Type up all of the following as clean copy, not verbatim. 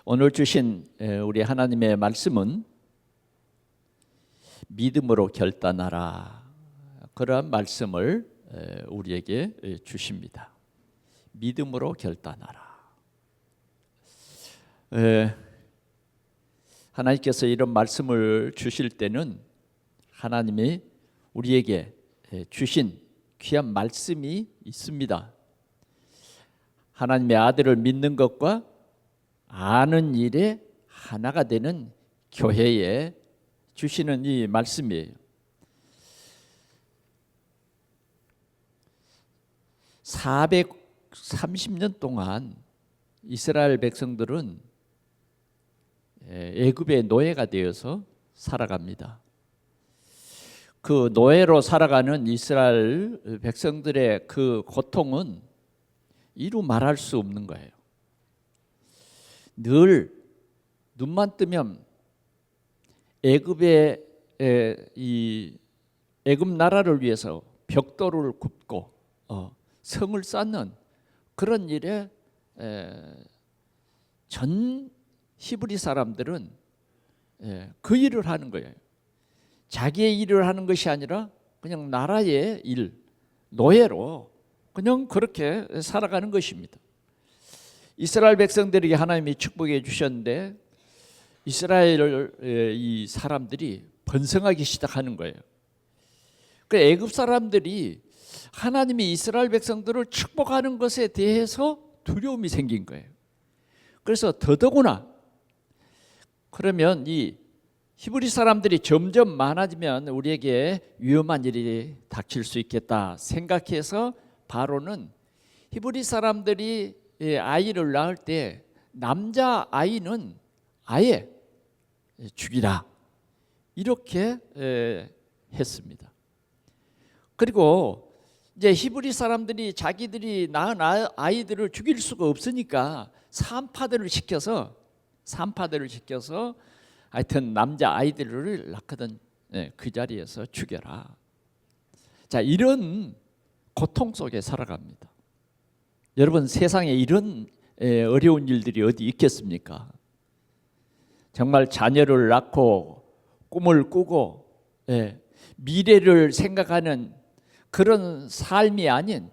오늘 주신 우리 하나님의 말씀은 믿음으로 결단하라, 그러한 말씀을 우리에게 주십니다. 믿음으로 결단하라. 하나님께서 이런 말씀을 주실 때는 하나님이 우리에게 주신 귀한 말씀이 있습니다. 하나님의 아들을 믿는 것과 아는 일에 하나가 되는 교회에 주시는 이 말씀이에요. 430년 동안 이스라엘 백성들은 애굽의 노예가 되어서 살아갑니다. 그 노예로 살아가는 이스라엘 백성들의 그 고통은 이루 말할 수 없는 거예요. 늘 눈만 뜨면 애굽의 애굽 나라를 위해서 벽돌을 굽고 성을 쌓는 그런 일에 전 히브리 사람들은 그 일을 하는 거예요. 자기의 일을 하는 것이 아니라 그냥 나라의 일, 노예로 그냥 그렇게 살아가는 것입니다. 이스라엘 백성들에게 하나님이 축복해 주셨는데 이스라엘 이 사람들이 번성하기 시작하는 거예요. 그 애굽 사람들이 하나님이 이스라엘 백성들을 축복하는 것에 대해서 두려움이 생긴 거예요. 그래서 더더구나 그러면 이 히브리 사람들이 점점 많아지면 우리에게 위험한 일이 닥칠 수 있겠다 생각해서 바로는 히브리 사람들이 아이를 낳을 때 남자 아이는 아예 죽이라 이렇게 했습니다. 그리고 이제 히브리 사람들이 자기들이 낳은 아이들을 죽일 수가 없으니까 산파들을 시켜서 하여튼 남자 아이들을 낳거든 그 자리에서 죽여라. 자, 이런 고통 속에 살아갑니다. 여러분, 세상에 이런 어려운 일들이 어디 있겠습니까? 정말 자녀를 낳고 꿈을 꾸고 미래를 생각하는 그런 삶이 아닌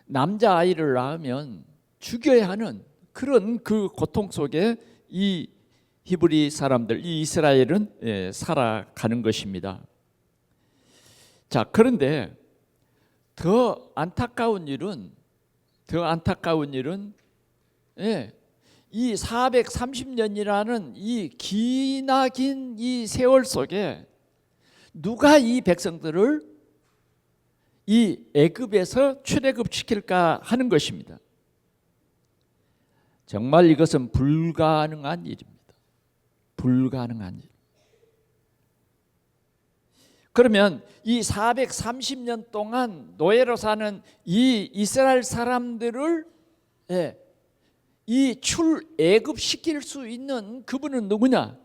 남자아이를 낳으면 죽여야 하는 그런 그 고통 속에 이 히브리 사람들, 이 이스라엘은 살아가는 것입니다. 자, 그런데 더 안타까운 일은 이 430년이라는 이 기나긴 이 세월 속에 누가 이 백성들을 이 애굽에서 출애굽시킬까 하는 것입니다. 정말 이것은 불가능한 일입니다. 불가능한 일. 그러면 이 430년 동안 노예로 사는 이 이스라엘 사람들을 이 출애굽시킬 수 있는 그분은 누구냐?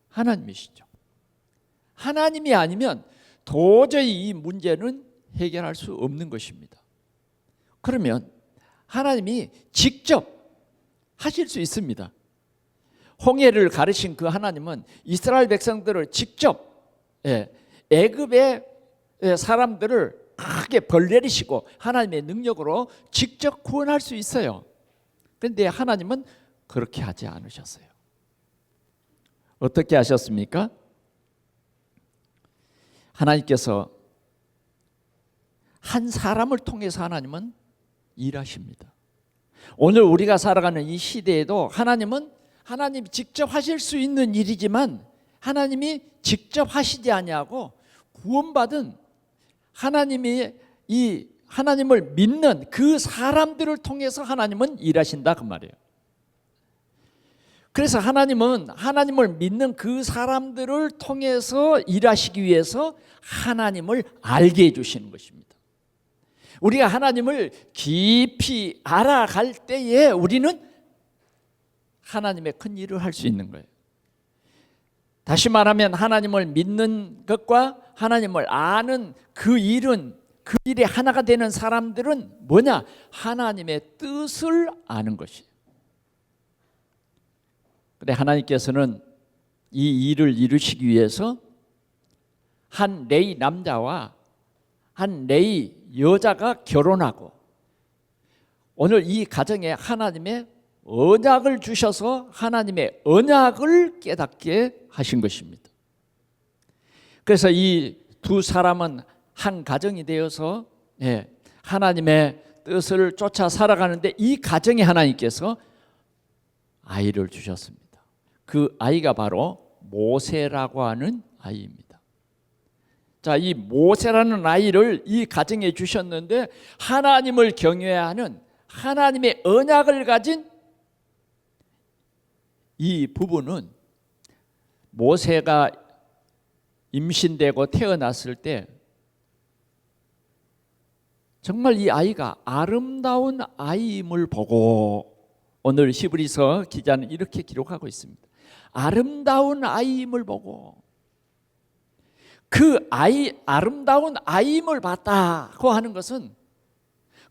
하나님이시죠. 하나님이 아니면 도저히 이 문제는 해결할 수 없는 것입니다. 그러면 하나님이 직접 하실 수 있습니다. 홍해를 가르신 그 하나님은 이스라엘 백성들을 직접 애굽의 사람들을 크게 벌 내리시고 하나님의 능력으로 직접 구원할 수 있어요. 그런데 하나님은 그렇게 하지 않으셨어요. 어떻게 하셨습니까? 하나님께서 한 사람을 통해서 하나님은 일하십니다. 오늘 우리가 살아가는 이 시대에도 하나님은 하나님이 직접 하실 수 있는 일이지만 하나님이 직접 하시지 아니하고 구원받은 하나님이 이 하나님을 믿는 그 사람들을 통해서 하나님은 일하신다 그 말이에요. 그래서 하나님은 하나님을 믿는 그 사람들을 통해서 일하시기 위해서 하나님을 알게 해주시는 것입니다. 우리가 하나님을 깊이 알아갈 때에 우리는 하나님의 큰 일을 할 수 있는 거예요. 다시 말하면 하나님을 믿는 것과 하나님을 아는 그 일은 그 일에 하나가 되는 사람들은 뭐냐? 하나님의 뜻을 아는 것이에요. 근데 하나님께서는 이 일을 이루시기 위해서 한 레위 남자와 한 레위 여자가 결혼하고 오늘 이 가정에 하나님의 언약을 주셔서 하나님의 언약을 깨닫게 하신 것입니다. 그래서 이 두 사람은 한 가정이 되어서 하나님의 뜻을 쫓아 살아가는데 이 가정에 하나님께서 아이를 주셨습니다. 그 아이가 바로 모세라고 하는 아이입니다. 자, 이 모세라는 아이를 이 가정에 주셨는데 하나님을 경외하는 하나님의 언약을 가진 이 부부는 모세가 임신되고 태어났을 때 정말 이 아이가 아름다운 아이임을 보고 오늘 히브리서 기자는 이렇게 기록하고 있습니다. 아름다운 아이임을 보고 그 아름다운 아이임을 봤다고 하는 것은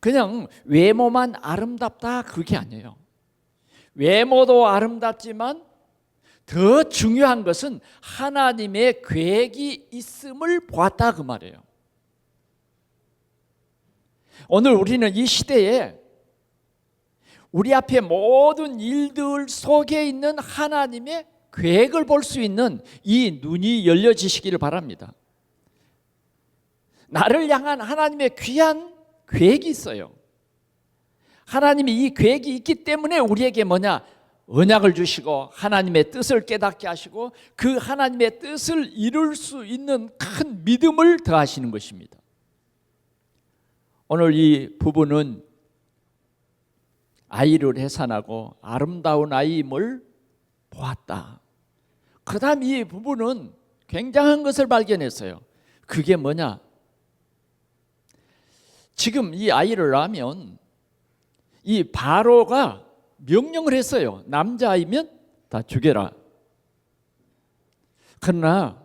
그냥 외모만 아름답다 그게 아니에요. 외모도 아름답지만 더 중요한 것은 하나님의 계획이 있음을 보았다 그 말이에요. 오늘 우리는 이 시대에 우리 앞에 모든 일들 속에 있는 하나님의 계획을 볼 수 있는 이 눈이 열려지시기를 바랍니다. 나를 향한 하나님의 귀한 계획이 있어요. 하나님이 이 계획이 있기 때문에 우리에게 뭐냐? 언약을 주시고 하나님의 뜻을 깨닫게 하시고 그 하나님의 뜻을 이룰 수 있는 큰 믿음을 더하시는 것입니다. 오늘 이 부부는 아이를 해산하고 아름다운 아이임을 보았다. 그 다음 이 부부는 굉장한 것을 발견했어요. 그게 뭐냐? 지금 이 아이를 낳으면 이 바로가 명령을 했어요. 남자아이면 다 죽여라. 그러나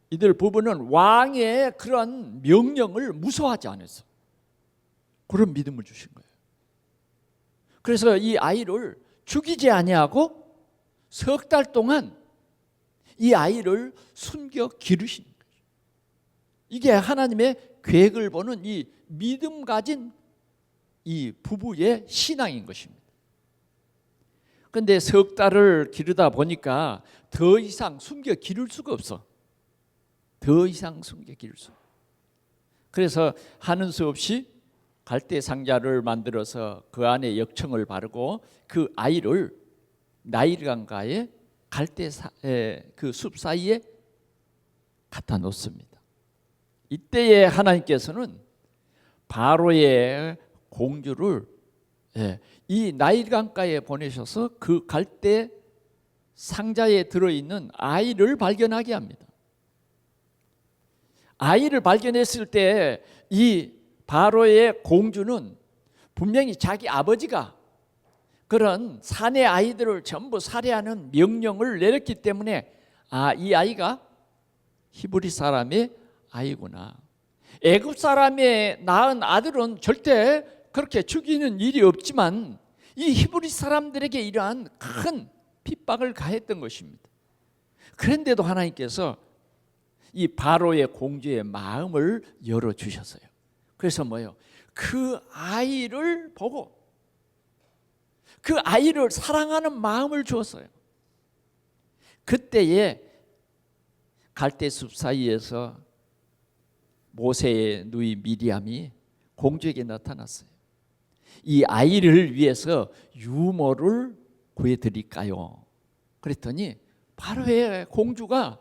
이들 부부는 왕의 그런 명령을 무서워하지 않았어. 그런 믿음을 주신 거예요. 그래서 이 아이를 죽이지 아니하고 석 달 동안 이 아이를 숨겨 기르신 거예요. 이게 하나님의 계획을 보는 이 믿음 가진 이 부부의 신앙인 것입니다. 그런데 석 달을 기르다 보니까 더 이상 숨겨 기를 수가 없어. 더 이상 숨겨 기를 수. 그래서 하는 수 없이 갈대 상자를 만들어서 그 안에 역청을 바르고 그 아이를 나일강가에 갈대 그 숲 사이에 갖다 놓습니다. 이때에 하나님께서는 바로의 공주를 이 나일강가에 보내셔서 그 갈대 상자에 들어있는 아이를 발견하게 합니다. 아이를 발견했을 때 이 바로의 공주는 분명히 자기 아버지가 그런 사내 아이들을 전부 살해하는 명령을 내렸기 때문에 이 아이가 히브리 사람의 아이구나. 애굽 사람의 낳은 아들은 절대 그렇게 죽이는 일이 없지만 이 히브리 사람들에게 이러한 큰 핍박을 가했던 것입니다. 그런데도 하나님께서 이 바로의 공주의 마음을 열어주셨어요. 그래서 뭐예요? 그 아이를 보고 그 아이를 사랑하는 마음을 주었어요. 그때에 갈대숲 사이에서 모세의 누이 미리암이 공주에게 나타났어요. 이 아이를 위해서 유모를 구해드릴까요? 그랬더니 바로의 공주가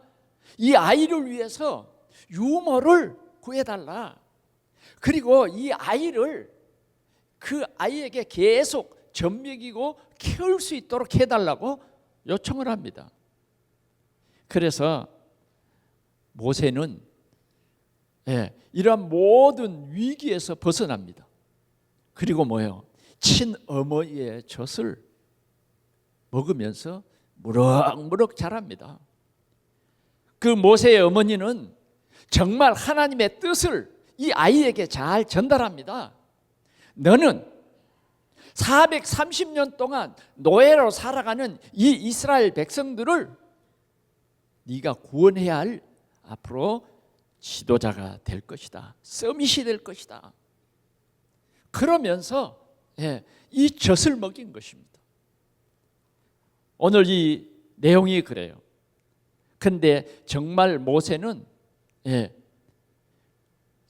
이 아이를 위해서 유모를 구해달라. 그리고 이 아이를 그 아이에게 계속 젖먹이고 키울 수 있도록 해달라고 요청을 합니다. 그래서 모세는 이런 모든 위기에서 벗어납니다. 그리고 뭐예요? 친어머니의 젖을 먹으면서 무럭무럭 자랍니다. 그 모세의 어머니는 정말 하나님의 뜻을 이 아이에게 잘 전달합니다. 너는 430년 동안 노예로 살아가는 이 이스라엘 백성들을 네가 구원해야 할 앞으로 지도자가 될 것이다. 서밋이 될 것이다. 그러면서 이 젖을 먹인 것입니다. 오늘 이 내용이 그래요. 근데 정말 모세는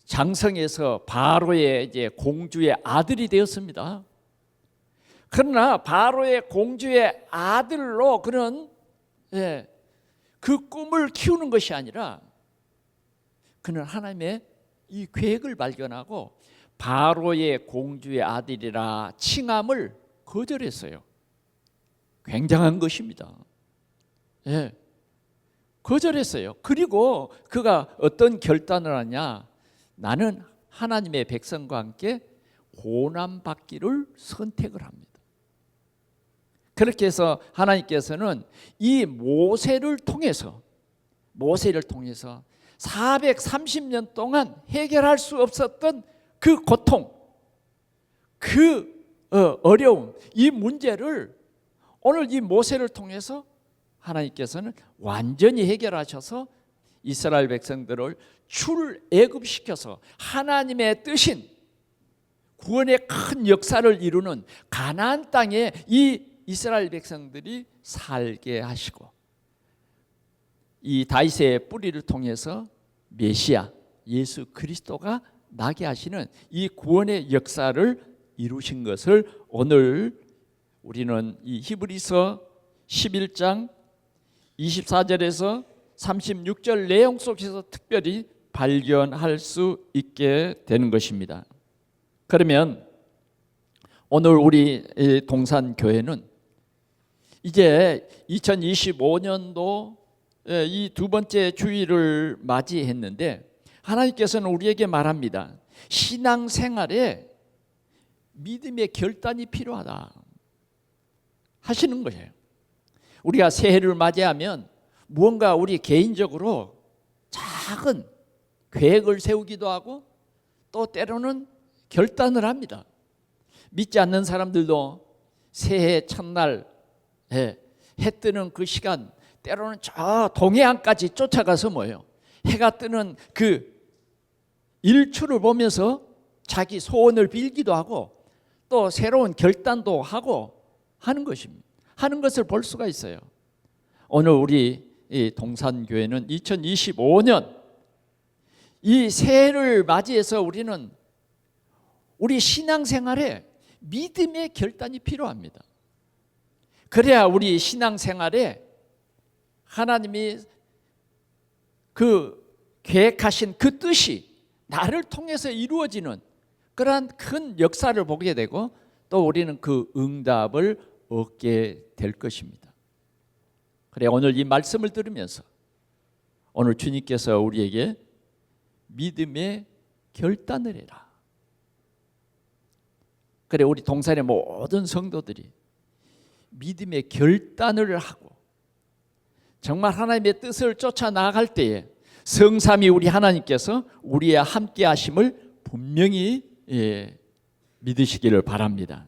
장성에서 바로의 이제 공주의 아들이 되었습니다. 그러나 바로의 공주의 아들로 그는 그 꿈을 키우는 것이 아니라 그는 하나님의 이 계획을 발견하고 바로의 공주의 아들이라 칭함을 거절했어요. 굉장한 것입니다. 거절했어요. 그리고 그가 어떤 결단을 하냐? 나는 하나님의 백성과 함께 고난받기를 선택을 합니다. 그렇게 해서 하나님께서는 이 모세를 통해서 430년 동안 해결할 수 없었던 그 고통, 그 어려움, 이 문제를 오늘 이 모세를 통해서 하나님께서는 완전히 해결하셔서 이스라엘 백성들을 출애굽시켜서 하나님의 뜻인 구원의 큰 역사를 이루는 가나안 땅에 이 이스라엘 백성들이 살게 하시고 이 다윗의 뿌리를 통해서 메시아 예수 그리스도가 나게 하시는 이 구원의 역사를 이루신 것을 오늘 우리는 이 히브리서 11장 24절에서 36절 내용 속에서 특별히 발견할 수 있게 되는 것입니다. 그러면 오늘 우리 동산교회는 이제 2025년도 이 두 번째 주일을 맞이했는데 하나님께서는 우리에게 말합니다. 신앙생활에 믿음의 결단이 필요하다 하시는 거예요. 우리가 새해를 맞이하면 무언가 우리 개인적으로 작은 계획을 세우기도 하고 또 때로는 결단을 합니다. 믿지 않는 사람들도 새해 첫날 해 뜨는 그 시간 때로는 저 동해안까지 쫓아가서 뭐예요? 해가 뜨는 그 일출을 보면서 자기 소원을 빌기도 하고 또 새로운 결단도 하고 하는 것입니다. 하는 것을 볼 수가 있어요. 오늘 우리 이 동산교회는 2025년 이 새해를 맞이해서 우리는 우리 신앙생활에 믿음의 결단이 필요합니다. 그래야 우리 신앙생활에 하나님이 그 계획하신 그 뜻이 나를 통해서 이루어지는 그러한 큰 역사를 보게 되고 또 우리는 그 응답을 얻게 될 것입니다. 그래 오늘 이 말씀을 들으면서 오늘 주님께서 우리에게 믿음의 결단을 해라. 그래 우리 동산의 모든 성도들이 믿음의 결단을 하고 정말 하나님의 뜻을 쫓아 나아갈 때에 성삼위 우리 하나님께서 우리와 함께 하심을 분명히 믿으시기를 바랍니다.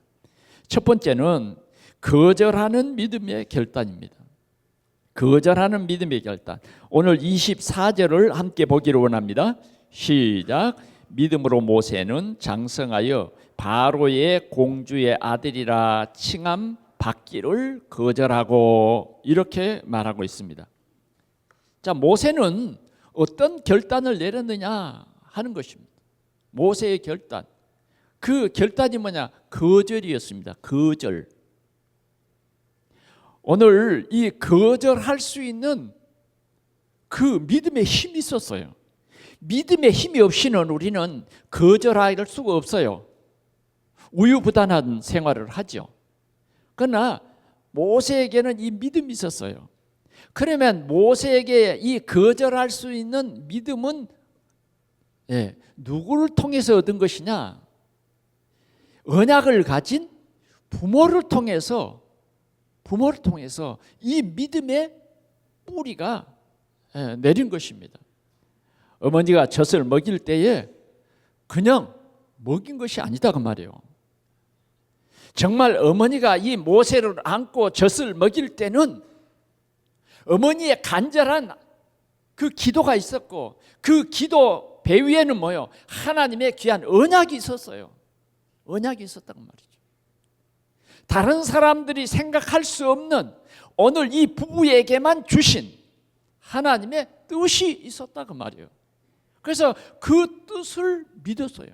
첫 번째는 거절하는 믿음의 결단입니다. 거절하는 믿음의 결단. 오늘 24절을 함께 보기를 원합니다. 시작. 믿음으로 모세는 장성하여 바로의 공주의 아들이라 칭함 받기를 거절하고 이렇게 말하고 있습니다. 자, 모세는 어떤 결단을 내렸느냐 하는 것입니다. 모세의 결단. 그 결단이 뭐냐? 거절이었습니다. 거절. 오늘 이 거절할 수 있는 그 믿음의 힘이 있었어요. 믿음의 힘이 없이는 우리는 거절할 수가 없어요. 우유부단한 생활을 하죠. 그러나 모세에게는 이 믿음이 있었어요. 그러면 모세에게 이 거절할 수 있는 믿음은 누구를 통해서 얻은 것이냐? 언약을 가진 부모를 통해서 이 믿음의 뿌리가 내린 것입니다. 어머니가 젖을 먹일 때에 그냥 먹인 것이 아니다 그 말이에요. 정말 어머니가 이 모세를 안고 젖을 먹일 때는 어머니의 간절한 그 기도가 있었고, 그 기도 배 위에는 뭐요? 하나님의 귀한 언약이 있었어요. 언약이 있었단 말이죠. 다른 사람들이 생각할 수 없는 오늘 이 부부에게만 주신 하나님의 뜻이 있었다고 말이에요. 그래서 그 뜻을 믿었어요.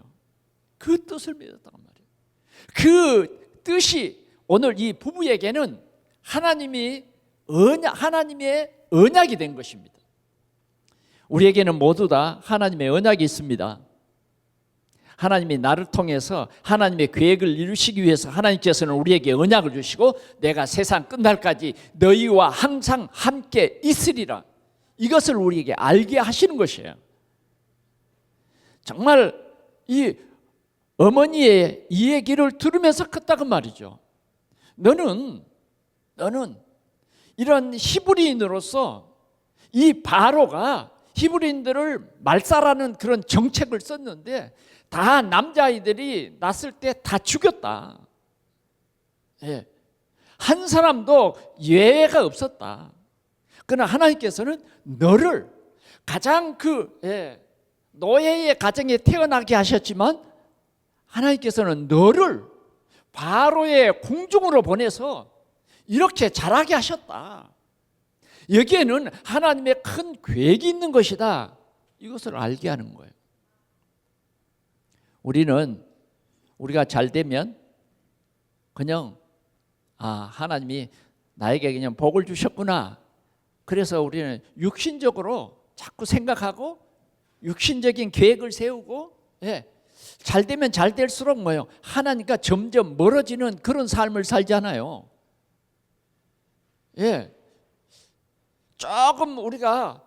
그 뜻을 믿었다고 말이에요. 그 뜻이 오늘 이 부부에게는 하나님의 언약이 된 것입니다. 우리에게는 모두 다 하나님의 언약이 있습니다. 하나님이 나를 통해서 하나님의 계획을 이루시기 위해서 하나님께서는 우리에게 언약을 주시고, 내가 세상 끝날까지 너희와 항상 함께 있으리라, 이것을 우리에게 알게 하시는 것이에요. 정말 이 어머니의 이 얘기를 들으면서 컸다고 말이죠. 너는 이런 히브리인으로서 이 바로가 히브리인들을 말살하는 그런 정책을 썼는데 다 남자아이들이 낳았을 때 다 죽였다. 예. 한 사람도 예외가 없었다. 그러나 하나님께서는 너를 가장 노예의 가정에 태어나게 하셨지만, 하나님께서는 너를 바로의 궁중으로 보내서 이렇게 자라게 하셨다. 여기에는 하나님의 큰 계획이 있는 것이다. 이것을 알게 하는 거예요. 우리가 잘 되면 그냥 하나님이 나에게 그냥 복을 주셨구나. 그래서 우리는 육신적으로 자꾸 생각하고 육신적인 계획을 세우고, 잘 되면 잘 될수록 뭐예요? 하나님과 점점 멀어지는 그런 삶을 살잖아요. 조금 우리가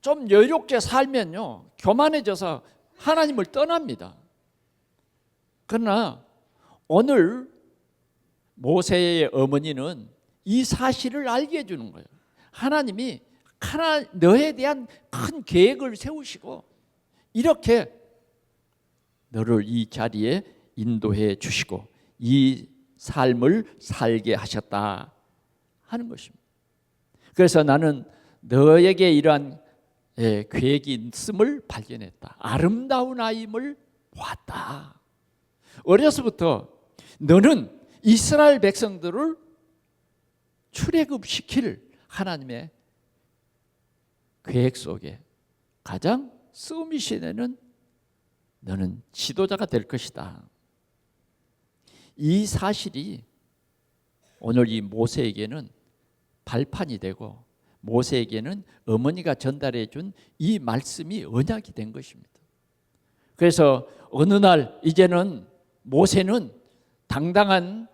좀 여유롭게 살면요, 교만해져서 하나님을 떠납니다. 그러나 오늘 모세의 어머니는 이 사실을 알게 해주는 거예요. 하나님이 너에 대한 큰 계획을 세우시고 이렇게 너를 이 자리에 인도해 주시고 이 삶을 살게 하셨다 하는 것입니다. 그래서 나는 너에게 이러한 계획이 있음을 발견했다. 아름다운 아임을 보았다. 어려서부터 너는 이스라엘 백성들을 출애굽시킬 하나님의 계획 속에 가장 쓰미시되는 너는 지도자가 될 것이다. 이 사실이 오늘 이 모세에게는 발판이 되고, 모세에게는 어머니가 전달해 준 이 말씀이 언약이 된 것입니다. 그래서 어느 날 이제는 모세는 당당한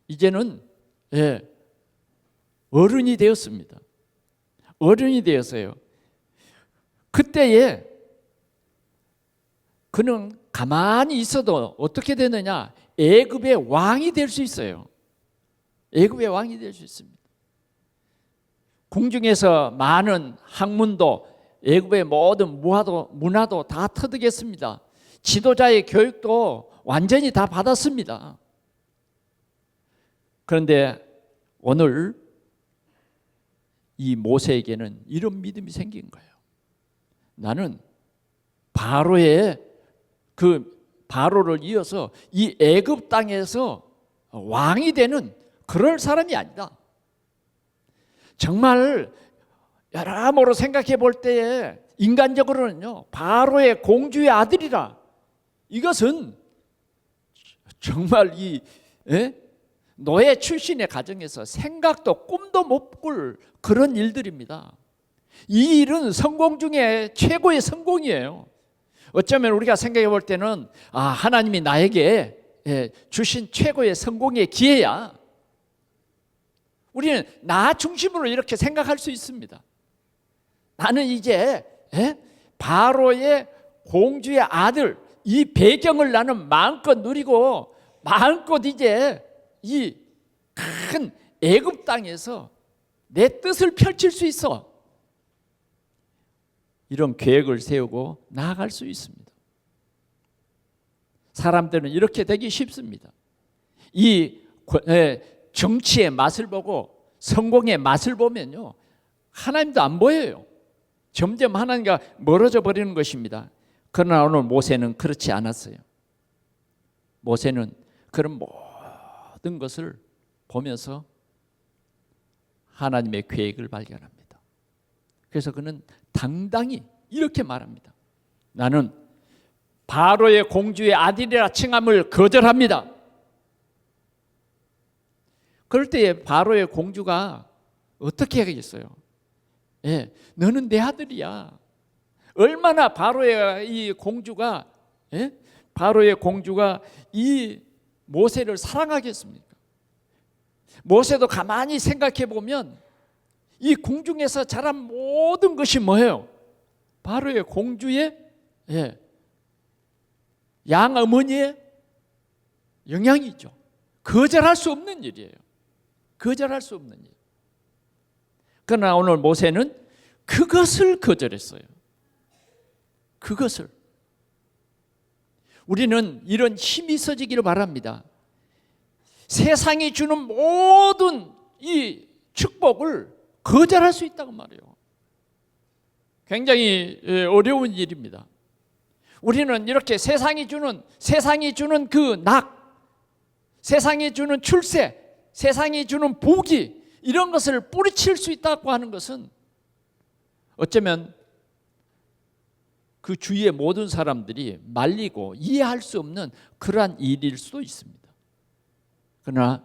이제는 어른이 되었습니다. 어른이 되었어요. 그때에 그는 가만히 있어도 어떻게 되느냐? 애굽의 왕이 될 수 있어요. 애굽의 왕이 될 수 있습니다. 궁중에서 많은 학문도, 애굽의 모든 문화도 다 터득했습니다. 지도자의 교육도 완전히 다 받았습니다. 그런데 오늘 이 모세에게는 이런 믿음이 생긴 거예요. 나는 바로를 이어서 이 애굽 땅에서 왕이 되는 그럴 사람이 아니다. 정말 여러모로 생각해 볼 때에 인간적으로는요, 바로의 공주의 아들이라, 이것은 정말 노예 출신의 가정에서 생각도 꿈도 못 꿀 그런 일들입니다. 이 일은 성공 중에 최고의 성공이에요. 어쩌면 우리가 생각해 볼 때는 하나님이 나에게 주신 최고의 성공의 기회야. 우리는 나 중심으로 이렇게 생각할 수 있습니다. 나는 이제 바로의 공주의 아들, 이 배경을 나는 마음껏 누리고 마음껏 이제 이 큰 애굽 땅에서 내 뜻을 펼칠 수 있어. 이런 계획을 세우고 나아갈 수 있습니다. 사람들은 이렇게 되기 쉽습니다. 이 정치의 맛을 보고 성공의 맛을 보면요, 하나님도 안 보여요. 점점 하나님과 멀어져 버리는 것입니다. 그러나 오늘 모세는 그렇지 않았어요. 모세는 그런 모든 것을 보면서 하나님의 계획을 발견합니다. 그래서 그는 당당히 이렇게 말합니다. 나는 바로의 공주의 아들이라 칭함을 거절합니다. 그럴 때에 바로의 공주가 어떻게 하겠어요? 너는 내 아들이야. 얼마나 바로의 이 공주가 바로의 공주가 이 모세를 사랑하겠습니까? 모세도 가만히 생각해 보면 이 궁중에서 자란 모든 것이 뭐예요? 바로의 공주의 양어머니의 영향이죠. 거절할 수 없는 일이에요. 거절할 수 없는 일. 그러나 오늘 모세는 그것을 거절했어요. 그것을. 우리는 이런 힘이 있어지기를 바랍니다. 세상이 주는 모든 이 축복을 거절할 수 있다고 말해요. 굉장히 어려운 일입니다. 우리는 이렇게 세상이 주는 그 세상이 주는 출세, 세상이 주는 복이, 이런 것을 뿌리칠 수 있다고 하는 것은 어쩌면 그 주위의 모든 사람들이 말리고 이해할 수 없는 그러한 일일 수도 있습니다. 그러나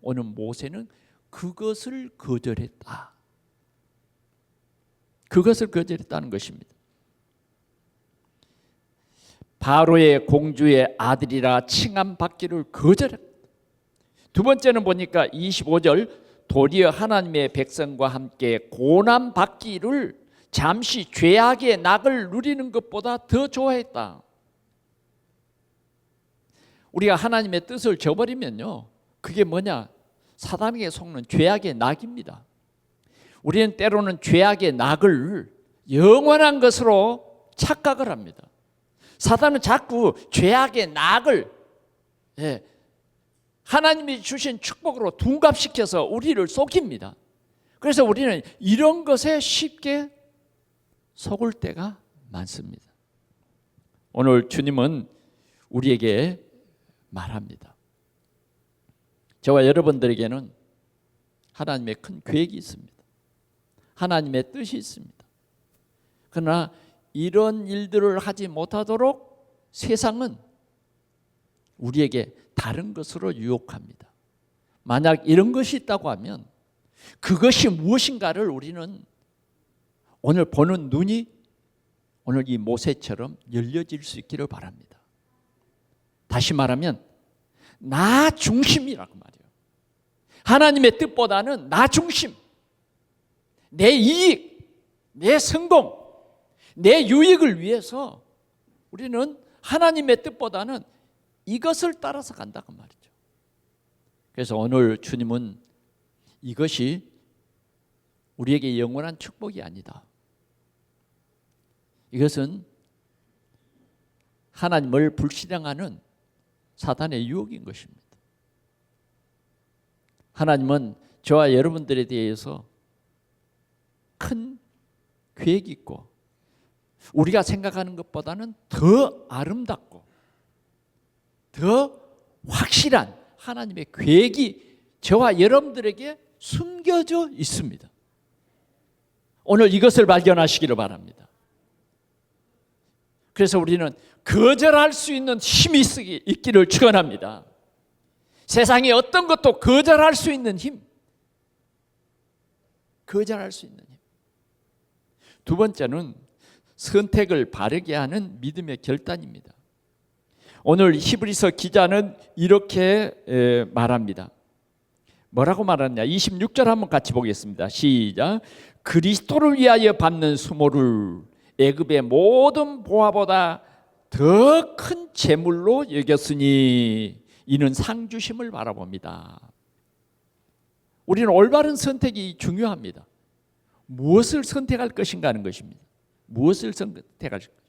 오늘 모세는 그것을 거절했다. 그것을 거절했다는 것입니다. 바로의 공주의 아들이라 칭함받기를 거절했다. 두 번째는 보니까 25절, 도리어 하나님의 백성과 함께 고난받기를 잠시 죄악의 낙을 누리는 것보다 더 좋아했다. 우리가 하나님의 뜻을 저버리면요, 그게 뭐냐? 사단에게 속는 죄악의 낙입니다. 우리는 때로는 죄악의 낙을 영원한 것으로 착각을 합니다. 사단은 자꾸 죄악의 낙을 하나님이 주신 축복으로 둔갑시켜서 우리를 속입니다. 그래서 우리는 이런 것에 쉽게 속을 때가 많습니다. 오늘 주님은 우리에게 말합니다. 저와 여러분들에게는 하나님의 큰 계획이 있습니다. 하나님의 뜻이 있습니다. 그러나 이런 일들을 하지 못하도록 세상은 우리에게 다른 것으로 유혹합니다. 만약 이런 것이 있다고 하면 그것이 무엇인가를 우리는 오늘 보는 눈이 오늘 이 모세처럼 열려질 수 있기를 바랍니다. 다시 말하면 나 중심이라고 말이에요. 하나님의 뜻보다는 나 중심, 내 이익, 내 성공, 내 유익을 위해서 우리는 하나님의 뜻보다는 이것을 따라서 간다고 말이죠. 그래서 오늘 주님은 이것이 우리에게 영원한 축복이 아니다. 이것은 하나님을 불신앙하는 사단의 유혹인 것입니다. 하나님은 저와 여러분들에 대해서 큰 계획이 있고 우리가 생각하는 것보다는 더 아름답고 더 확실한 하나님의 계획이 저와 여러분들에게 숨겨져 있습니다. 오늘 이것을 발견하시기를 바랍니다. 그래서 우리는 거절할 수 있는 힘이 있기를 축원합니다. 세상에 어떤 것도 거절할 수 있는 힘, 거절할 수 있는 힘. 두 번째는 선택을 바르게 하는 믿음의 결단입니다. 오늘 히브리서 기자는 이렇게 말합니다. 뭐라고 말하느냐? 26절 한번 같이 보겠습니다. 시작. 그리스도를 위하여 받는 수모를 애굽의 모든 보화보다 더 큰 재물로 여겼으니 이는 상 주심을 바라봅니다. 우리는 올바른 선택이 중요합니다. 무엇을 선택할 것인가 하는 것입니다. 무엇을 선택할 것인가.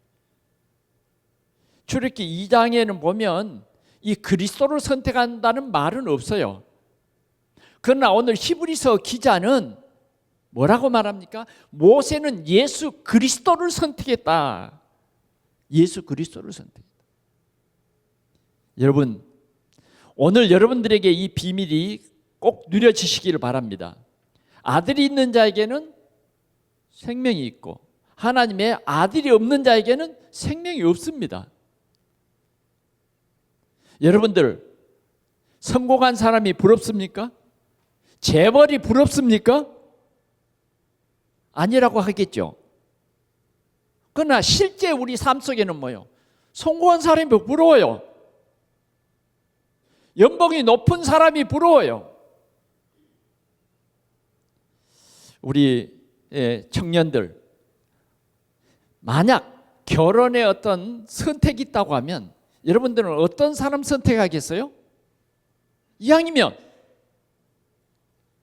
출애굽기 2장에는 보면 이 그리스도를 선택한다는 말은 없어요. 그러나 오늘 히브리서 기자는 뭐라고 말합니까? 모세는 예수 그리스도를 선택했다. 예수 그리스도를 선택했다. 여러분, 오늘 여러분들에게 이 비밀이 꼭 누려지시기를 바랍니다. 아들이 있는 자에게는 생명이 있고 하나님의 아들이 없는 자에게는 생명이 없습니다. 여러분들, 성공한 사람이 부럽습니까? 재벌이 부럽습니까? 아니라고 하겠죠. 그러나 실제 우리 삶 속에는 뭐예요? 성공한 사람이 부러워요. 연봉이 높은 사람이 부러워요. 우리 청년들, 만약 결혼에 어떤 선택이 있다고 하면 여러분들은 어떤 사람 선택하겠어요? 이왕이면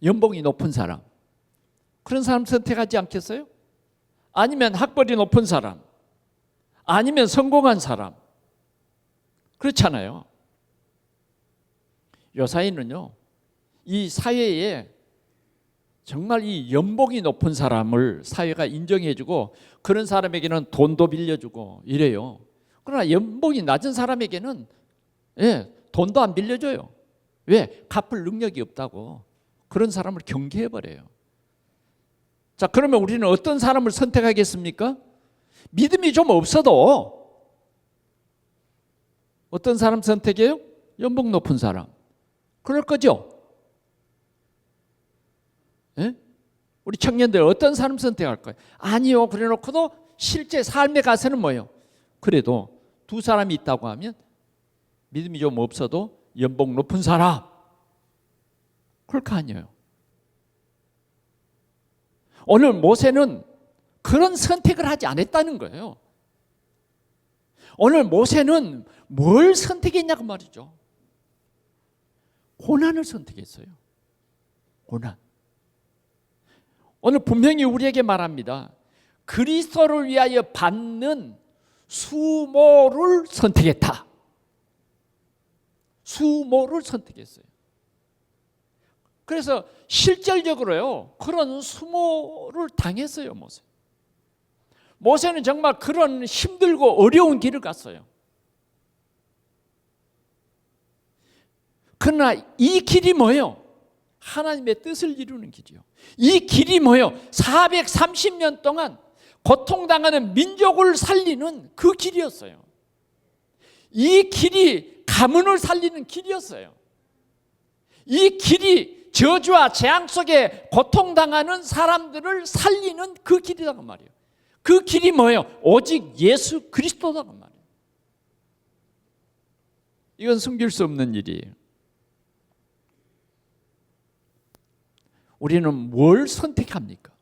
연봉이 높은 사람, 그런 사람 선택하지 않겠어요? 아니면 학벌이 높은 사람, 아니면 성공한 사람, 그렇잖아요. 요사이는요, 이 사회에 정말 이 연봉이 높은 사람을 사회가 인정해주고 그런 사람에게는 돈도 빌려주고 이래요. 그러나 연봉이 낮은 사람에게는 돈도 안 빌려줘요. 왜? 갚을 능력이 없다고. 그런 사람을 경계해버려요. 자, 그러면 우리는 어떤 사람을 선택하겠습니까? 믿음이 좀 없어도 어떤 사람 선택해요? 연봉 높은 사람. 그럴 거죠? 예? 우리 청년들 어떤 사람 선택할까요? 아니요. 그래 놓고도 실제 삶에 가서는 뭐예요? 그래도 두 사람이 있다고 하면 믿음이 좀 없어도 연봉 높은 사람. 그럴 거 아니에요. 오늘 모세는 그런 선택을 하지 않았다는 거예요. 오늘 모세는 뭘 선택했냐고 말이죠. 고난을 선택했어요. 고난. 오늘 분명히 우리에게 말합니다. 그리스도를 위하여 받는 수모를 선택했다. 수모를 선택했어요. 그래서 실질적으로요, 그런 수모를 당했어요, 모세. 모세는 정말 그런 힘들고 어려운 길을 갔어요. 그러나 이 길이 뭐예요? 하나님의 뜻을 이루는 길이요. 이 길이 뭐예요? 430년 동안 고통당하는 민족을 살리는 그 길이었어요. 이 길이 가문을 살리는 길이었어요. 이 길이 저주와 재앙 속에 고통당하는 사람들을 살리는 그 길이라고 말이에요. 그 길이 뭐예요? 오직 예수 그리스도라고 말이에요. 이건 숨길 수 없는 일이에요. 우리는 뭘 선택합니까?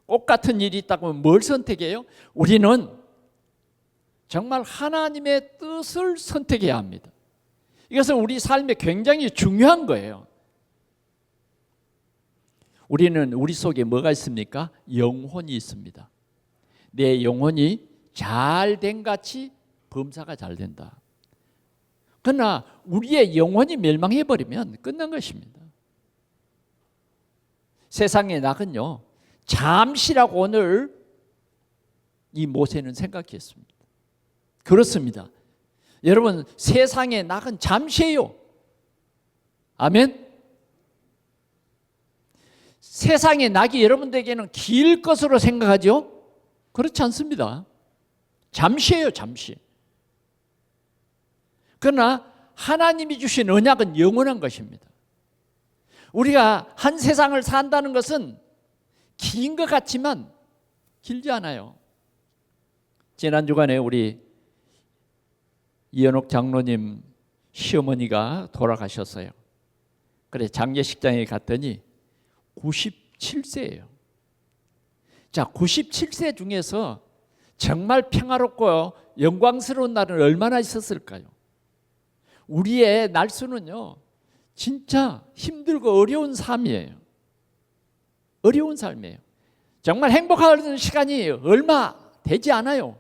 똑같은 일이 있다고 하면 뭘 선택해요? 우리는 정말 하나님의 뜻을 선택해야 합니다. 이것은 우리 삶에 굉장히 중요한 거예요. 우리는 우리 속에 뭐가 있습니까? 영혼이 있습니다. 내 영혼이 잘된 같이 범사가 잘 된다. 그러나 우리의 영혼이 멸망해버리면 끝난 것입니다. 세상의 낙은요, 잠시라고 오늘 이 모세는 생각했습니다. 그렇습니다. 여러분, 세상의 낙은 잠시예요. 아멘. 세상의 낙이 여러분들에게는 길 것으로 생각하죠? 그렇지 않습니다. 잠시예요, 잠시. 그러나 하나님이 주신 언약은 영원한 것입니다. 우리가 한 세상을 산다는 것은 긴 것 같지만 길지 않아요. 지난 주간에 우리 이현옥 장로님 시어머니가 돌아가셨어요. 그래 장례식장에 갔더니 97세예요. 자, 97세 중에서 정말 평화롭고 영광스러운 날은 얼마나 있었을까요? 우리의 날수는요, 진짜 힘들고 어려운 삶이에요. 어려운 삶이에요. 정말 행복한 시간이 얼마 되지 않아요.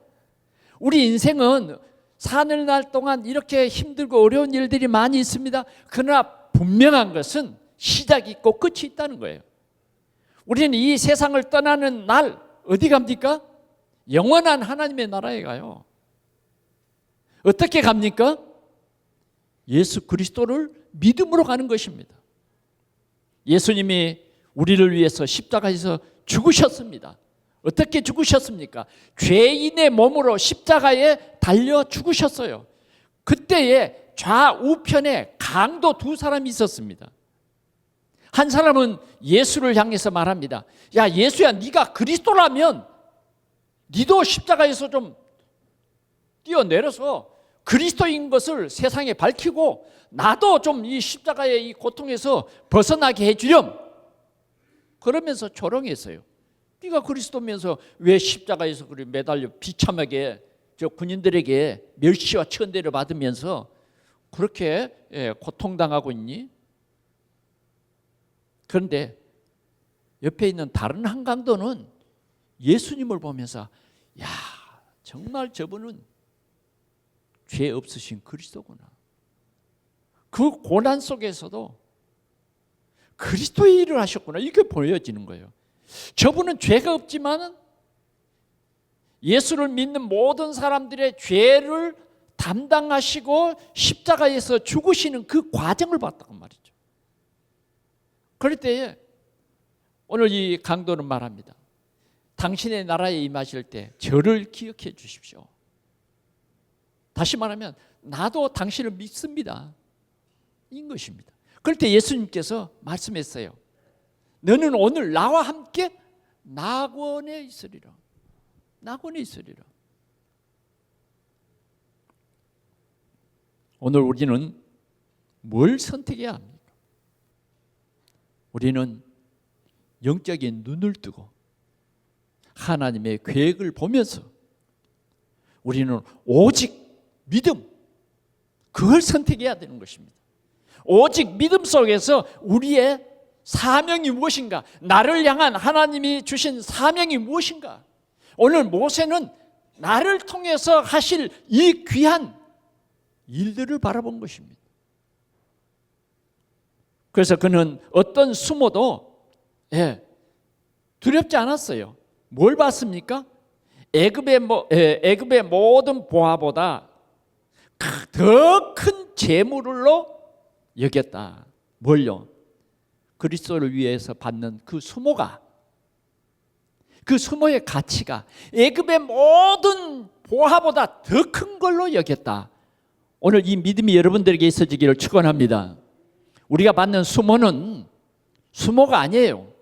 우리 인생은 사늘날 동안 이렇게 힘들고 어려운 일들이 많이 있습니다. 그러나 분명한 것은 시작이 있고 끝이 있다는 거예요. 우리는 이 세상을 떠나는 날 어디 갑니까? 영원한 하나님의 나라에 가요. 어떻게 갑니까? 예수 그리스도를 믿음으로 가는 것입니다. 예수님이 우리를 위해서 십자가에서 죽으셨습니다. 어떻게 죽으셨습니까? 죄인의 몸으로 십자가에 달려 죽으셨어요. 그때에 좌우편에 강도 두 사람이 있었습니다. 한 사람은 예수를 향해서 말합니다. 야, 예수야, 네가 그리스도라면 네도 십자가에서 좀 뛰어내려서 그리스도인 것을 세상에 밝히고 나도 좀 이 십자가의 이 고통에서 벗어나게 해주렴. 그러면서 조롱했어요. 네가 그리스도면서 왜 십자가에서 그리 매달려 비참하게 저 군인들에게 멸시와 천대를 받으면서 그렇게 고통당하고 있니? 그런데 옆에 있는 다른 한 강도는 예수님을 보면서 야, 정말 저분은 죄 없으신 그리스도구나. 그 고난 속에서도 그리스도의 일을 하셨구나. 이게 보여지는 거예요. 저분은 죄가 없지만 예수를 믿는 모든 사람들의 죄를 담당하시고 십자가에서 죽으시는 그 과정을 봤다고 말이죠. 그럴 때에 오늘 이 강도는 말합니다. 당신의 나라에 임하실 때 저를 기억해 주십시오. 다시 말하면 나도 당신을 믿습니다. 인 것입니다. 그럴 때 예수님께서 말씀했어요. 너는 오늘 나와 함께 낙원에 있으리라. 낙원에 있으리라. 오늘 우리는 뭘 선택해야 합니까? 우리는 영적인 눈을 뜨고 하나님의 계획을 보면서 우리는 오직 믿음, 그걸 선택해야 되는 것입니다. 오직 믿음 속에서 우리의 사명이 무엇인가? 나를 향한 하나님이 주신 사명이 무엇인가? 오늘 모세는 나를 통해서 하실 이 귀한 일들을 바라본 것입니다. 그래서 그는 어떤 수모도 두렵지 않았어요. 뭘 봤습니까? 애굽의 모든 보화보다 더 큰 재물로 여겼다. 뭘요? 그리스도를 위해서 받는 그 수모가, 그 수모의 가치가 애굽의 모든 보화보다 더 큰 걸로 여겼다. 오늘 이 믿음이 여러분들에게 있어지기를 축원합니다. 우리가 받는 수모는 수모가 아니에요.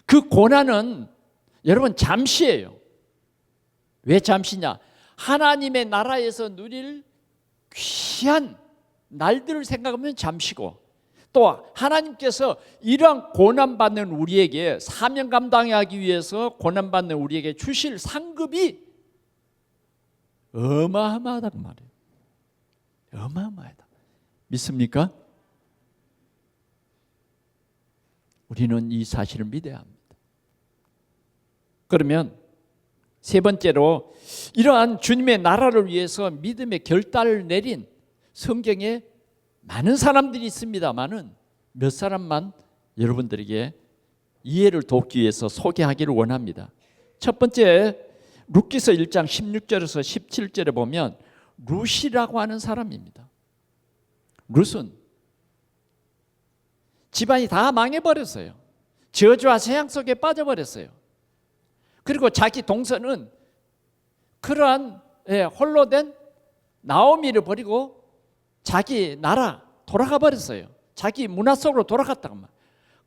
그 고난은 여러분 잠시예요. 왜 잠시냐? 하나님의 나라에서 누릴 귀한 날들을 생각하면 잠시고, 또 하나님께서 이러한 고난받는 우리에게 사명 감당하기 위해서 고난받는 우리에게 주실 상급이 어마어마하다고 말해요. 어마어마하다. 믿습니까? 우리는 이 사실을 믿어야 합니다. 그러면 세 번째로 이러한 주님의 나라를 위해서 믿음의 결단을 내린 성경에 많은 사람들이 있습니다만은 몇 사람만 여러분들에게 이해를 돕기 위해서 소개하기를 원합니다. 첫 번째, 룻기서 1장 16절에서 17절에 보면 룻이라고 하는 사람입니다. 룻은 집안이 다 망해버렸어요. 저주와 재앙 속에 빠져버렸어요. 그리고 자기 동서는 그러한 홀로 된 나오미를 버리고 자기 나라 돌아가 버렸어요. 자기 문화 속으로 돌아갔다고 말.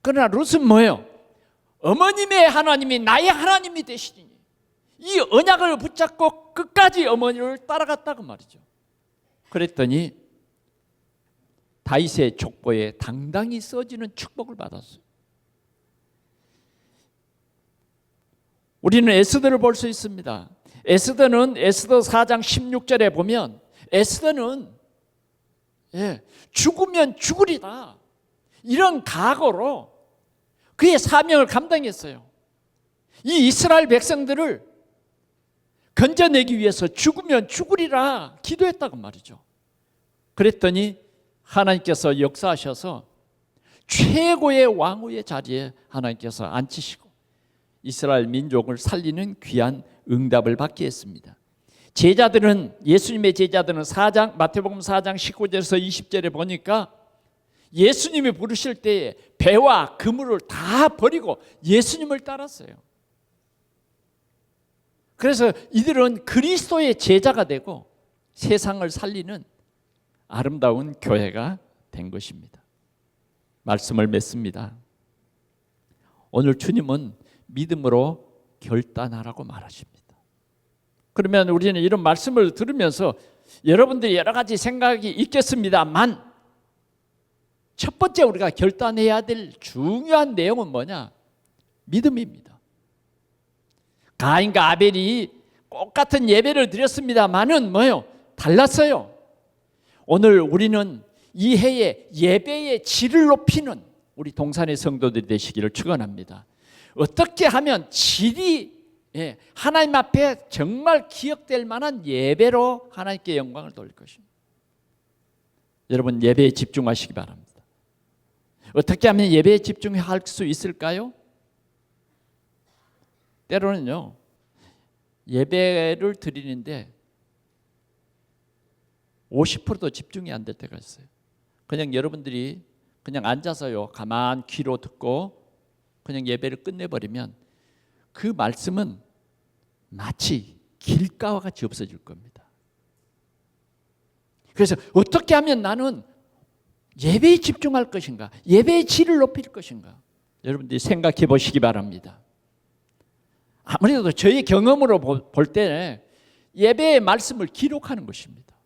그러나 룻은 뭐예요? 어머님의 하나님이 나의 하나님이 되시니 이 언약을 붙잡고 끝까지 어머니를 따라갔다고 말이죠. 그랬더니 다윗의 족보에 당당히 써지는 축복을 받았어요. 우리는 에스더를 볼 수 있습니다. 에스더는 에스더 4장 16절에 보면 에스더는 죽으면 죽으리다 이런 각오로 그의 사명을 감당했어요. 이 이스라엘 백성들을 건져내기 위해서 죽으면 죽으리라 기도했다고 말이죠. 그랬더니 하나님께서 역사하셔서 최고의 왕후의 자리에 하나님께서 앉히시고 이스라엘 민족을 살리는 귀한 응답을 받게 했습니다. 제자들은, 예수님의 제자들은 마태복음 4장 19절에서 20절에 보니까 예수님이 부르실 때에 배와 그물을 다 버리고 예수님을 따랐어요. 그래서 이들은 그리스도의 제자가 되고 세상을 살리는 아름다운 교회가 된 것입니다. 말씀을 맺습니다. 오늘 주님은 믿음으로 결단하라고 말하십니다. 그러면 우리는 이런 말씀을 들으면서 여러분들이 여러 가지 생각이 있겠습니다만, 첫 번째 우리가 결단해야 될 중요한 내용은 뭐냐? 믿음입니다. 가인과 아벨이 똑같은 예배를 드렸습니다만은 뭐요? 달랐어요. 오늘 우리는 이 해에 예배의 질을 높이는 우리 동산의 성도들이 되시기를 축원합니다. 어떻게 하면 질이 하나님 앞에 정말 기억될 만한 예배로 하나님께 영광을 돌릴 것입니다. 여러분, 예배에 집중하시기 바랍니다. 어떻게 하면 예배에 집중할 수 있을까요? 때로는요, 예배를 드리는데 50%도 집중이 안 될 때가 있어요. 그냥 여러분들이 그냥 앉아서요, 가만 귀로 듣고 그냥 예배를 끝내버리면 그 말씀은 마치 길가와 같이 없어질 겁니다. 그래서 어떻게 하면 나는 예배에 집중할 것인가, 예배의 질을 높일 것인가, 여러분들이 생각해 보시기 바랍니다. 아무래도 저희 경험으로 볼 때 예배의 말씀을 기록하는 것입니다.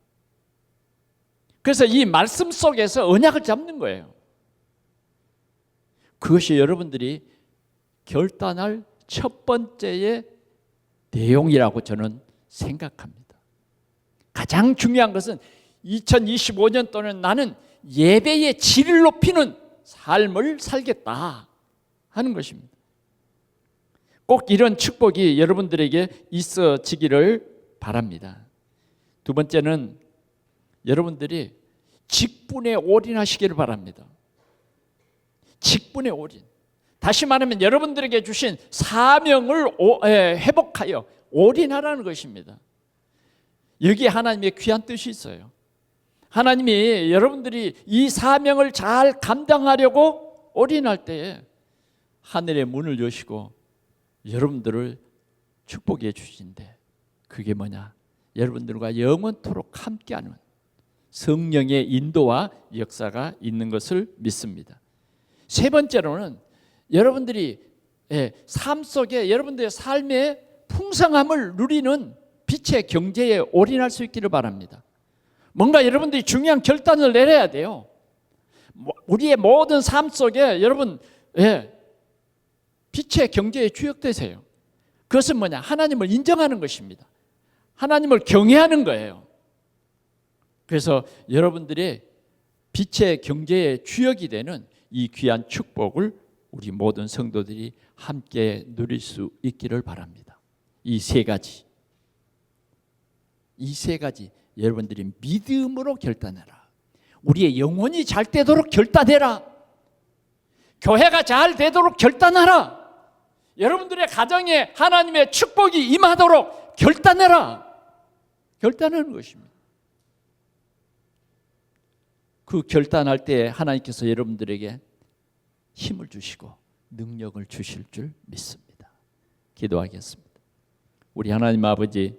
그래서 이 말씀 속에서 언약을 잡는 거예요. 그것이 여러분들이 결단할 첫 번째의 내용이라고 저는 생각합니다. 가장 중요한 것은 2025년도는 나는 예배의 질을 높이는 삶을 살겠다 하는 것입니다. 꼭 이런 축복이 여러분들에게 있어지기를 바랍니다. 두 번째는 여러분들이 직분에 올인하시기를 바랍니다. 직분에 올인. 다시 말하면 여러분들에게 주신 사명을 회복하여 올인하라는 것입니다. 여기에 하나님의 귀한 뜻이 있어요. 하나님이 여러분들이 이 사명을 잘 감당하려고 올인할 때에 하늘의 문을 여시고 여러분들을 축복해 주신데, 그게 뭐냐? 여러분들과 영원토록 함께하는 성령의 인도와 역사가 있는 것을 믿습니다. 세 번째로는 여러분들이 삶 속에 여러분들의 삶의 풍성함을 누리는 빛의 경제에 올인할 수 있기를 바랍니다. 뭔가 여러분들이 중요한 결단을 내려야 돼요. 우리의 모든 삶 속에 여러분 빛의 경제에 주역되세요. 그것은 뭐냐? 하나님을 인정하는 것입니다. 하나님을 경외하는 거예요. 그래서 여러분들의 빛의 경제의 주역이 되는 이 귀한 축복을 우리 모든 성도들이 함께 누릴 수 있기를 바랍니다. 이 세 가지 여러분들이 믿음으로 결단해라. 우리의 영혼이 잘 되도록 결단해라. 교회가 잘 되도록 결단하라. 여러분들의 가정에 하나님의 축복이 임하도록 결단해라. 결단하는 것입니다. 그 결단할 때 하나님께서 여러분들에게 힘을 주시고 능력을 주실 줄 믿습니다. 기도하겠습니다. 우리 하나님 아버지,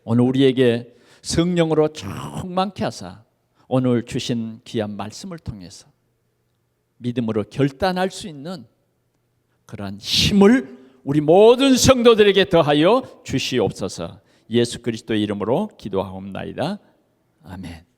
오늘 우리에게 성령으로 충만케 하사 오늘 주신 귀한 말씀을 통해서 믿음으로 결단할 수 있는 그러한 힘을 우리 모든 성도들에게 더하여 주시옵소서. 예수 그리스도의 이름으로 기도하옵나이다. 아멘.